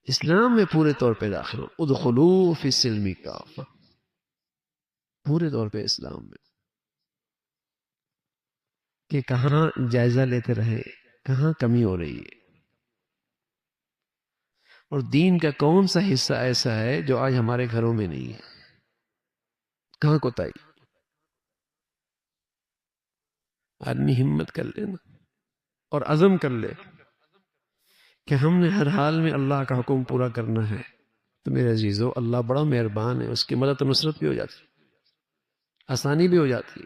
اسلام میں پورے طور پہ داخل ہو. ادخلوا فی السلم کافہ، پورے طور پہ اسلام میں. کہ کہاں جائزہ لیتے رہے کہاں کمی ہو رہی ہے، اور دین کا کون سا حصہ ایسا ہے جو آج ہمارے گھروں میں نہیں ہے، کہاں کوتاہی. آدمی ہمت کر لے نا اور عزم کر لے کہ ہم نے ہر حال میں اللہ کا حکم پورا کرنا ہے، تو میرے عزیزو اللہ بڑا مہربان ہے، اس کی مدد و نصرت بھی ہو جاتی، آسانی بھی ہو جاتی.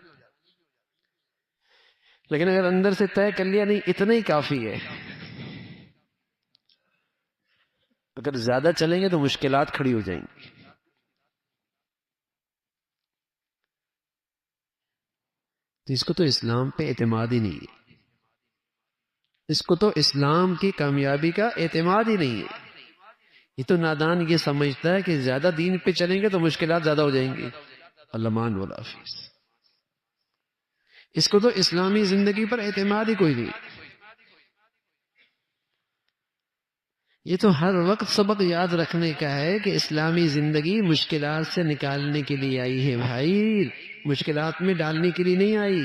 لیکن اگر اندر سے طے کر لیا نہیں اتنا ہی کافی ہے، اگر زیادہ چلیں گے تو مشکلات کھڑی ہو جائیں گی. تو اس کو تو اسلام پہ اعتماد ہی نہیں ہے، اس کو تو اسلام کی کامیابی کا اعتماد ہی نہیں ہے. یہ تو نادان یہ سمجھتا ہے کہ زیادہ دین پہ چلیں گے تو مشکلات زیادہ ہو جائیں گی. علمان والحافظ، اس کو تو اسلامی زندگی پر اعتماد ہی کوئی نہیں. یہ تو ہر وقت سبق یاد رکھنے کا ہے کہ اسلامی زندگی مشکلات سے نکالنے کے لیے آئی ہے بھائی، مشکلات میں ڈالنے کے لیے نہیں آئی،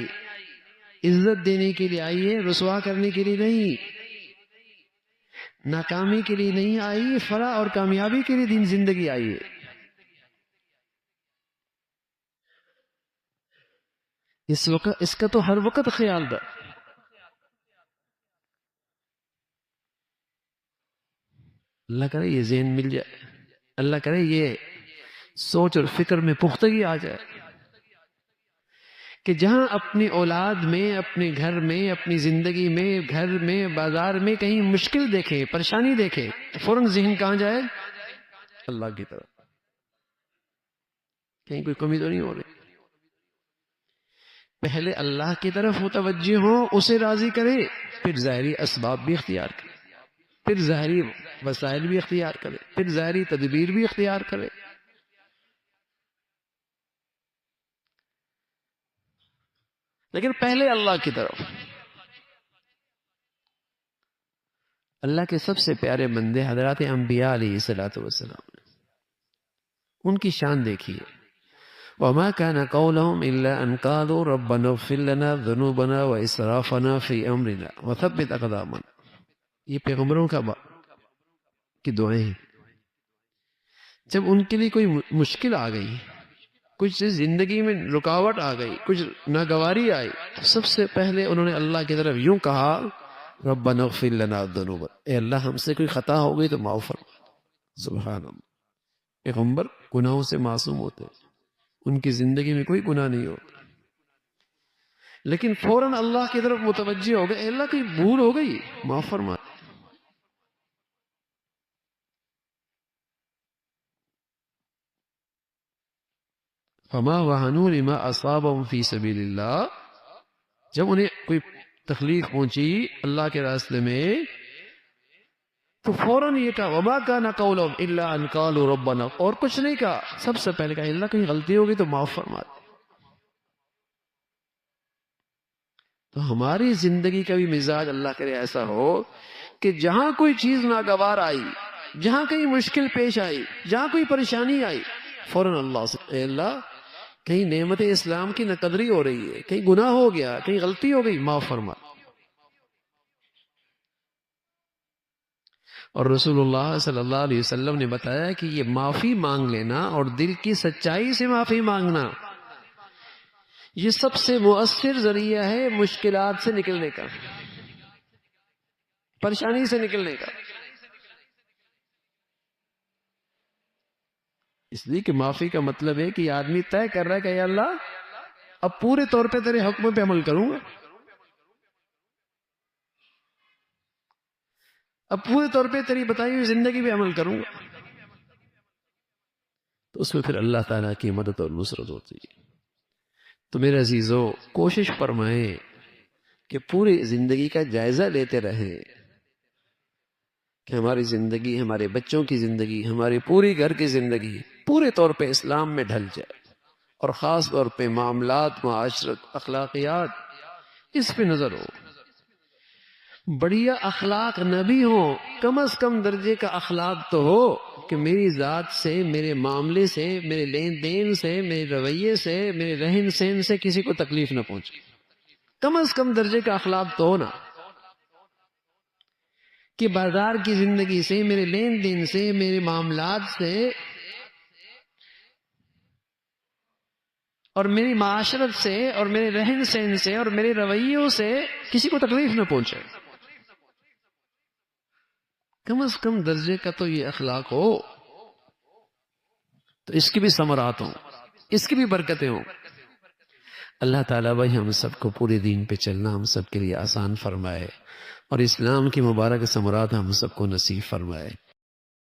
عزت دینے کے لیے آئی ہے، رسوا کرنے کے لیے نہیں، ناکامی کے لیے نہیں آئی، فلاح اور کامیابی کے لیے دین زندگی آئی ہے. اس کا تو ہر وقت خیال رکھ. اللہ کرے یہ ذہن مل جائے، اللہ کرے یہ سوچ اور فکر میں پختگی آ جائے کہ جہاں اپنی اولاد میں، اپنے گھر میں، اپنی زندگی میں، گھر میں، بازار میں کہیں مشکل دیکھے، پریشانی دیکھے تو فوراً ذہن کہاں جائے؟ اللہ کی طرف. کہیں کوئی کمی تو نہیں ہو رہی. پہلے اللہ کی طرف متوجہ ہو، اسے راضی کرے، پھر ظاہری اسباب بھی اختیار کرے، پھر ظاہری وسائل بھی اختیار کرے، پھر ظاہری تدبیر بھی اختیار کرے. لیکن پہلے اللہ کی طرف. اللہ کے سب سے پیارے بندے حضرات انبیاء علیہ الصلوۃ والسلام، ان کی شان دیکھیے. وما كان قولهم الا ان قالوا ربنا اغفر لنا ذنوبنا واسرافنا في امرنا وثبت اقدامنا. یہ پیغمبروں کی دعائیں ہیں. جب ان کے لیے کوئی مشکل آ گئی، کچھ زندگی میں رکاوٹ آ گئی، کچھ ناگواری آئی، تو سب سے پہلے انہوں نے اللہ کی طرف یوں کہا ربنا اغفر لنا ذنوبنا، اے اللہ ہم سے کوئی خطا ہو گئی تو معاف فرما. سبحان اللہ. پیغمبر گناہوں سے معصوم ہوتے، ان کی زندگی میں کوئی گناہ نہیں ہوتا، لیکن فوراً اللہ کی طرف متوجہ ہو گئے، اے اللہ کوئی بھول ہو گئی معاف فرما. فما وہنوا لما اصابهم فی سبیل اللہ. جب انہیں کوئی تکلیف پہنچی اللہ کے راستے میں تو فوراً یہ کہا وما كان قولهم الا ان قالوا ربنا، اور کچھ نہیں کہا، سب سے پہلے کہا اللہ کہیں غلطی ہوگی تو معاف فرما. تو ہماری زندگی کا بھی مزاج اللہ کرے ایسا ہو کہ جہاں کوئی چیز ناگوار آئی، جہاں کہیں مشکل پیش آئی، جہاں کوئی پریشانی آئی، فوراً اللہ سے اے اللہ کہیں نعمت اسلام کی ناقدری ہو رہی ہے، کہیں گناہ ہو گیا، کہیں غلطی ہو گئی، معاف فرما. اور رسول اللہ صلی اللہ علیہ وسلم نے بتایا کہ یہ معافی مانگ لینا اور دل کی سچائی سے معافی مانگنا، یہ سب سے مؤثر ذریعہ ہے مشکلات سے نکلنے کا، پریشانی سے نکلنے کا. اس لیے کہ معافی کا مطلب ہے کہ یہ آدمی طے کر رہا ہے کہ اے اللہ اب پورے طور پہ تیرے حکم پہ عمل کروں گا، اب پورے طور پہ تیری بتائی ہوئی زندگی پہ عمل کروں گا. تو اس میں پھر اللہ تعالیٰ کی مدد اور نصرت ہوتی ہے. تو میرے عزیزو کوشش فرمائیں کہ پوری زندگی کا جائزہ لیتے رہیں کہ ہماری زندگی، ہمارے بچوں کی زندگی، ہماری پوری گھر کی زندگی پورے طور پہ اسلام میں ڈھل جائے، اور خاص طور پہ معاملات، معاشرت، اخلاقیات، اس پہ نظر ہو. بڑھیا اخلاق نہ بھی ہوں، کم از کم درجے کا اخلاق تو ہو کہ میری ذات سے، میرے معاملے سے، میرے لین دین سے، میرے رویے سے، میرے رہن سہن سے کسی کو تکلیف نہ پہنچے. کم از کم درجے کا اخلاق تو ہو نا، کہ بازار کی زندگی سے، میرے لین دین سے، میرے معاملات سے اور میری معاشرت سے اور میرے رہن سہن سے اور میرے رویوں سے کسی کو تکلیف نہ پہنچے. کم از کم درجے کا تو یہ اخلاق ہو، تو اس کی بھی ثمرات ہوں، اس کی بھی برکتیں ہوں. اللہ تعالیٰ بھائی ہم سب کو پورے دین پہ چلنا ہم سب کے لیے آسان فرمائے، اور اسلام کی مبارک ثمرات ہم سب کو نصیب فرمائے.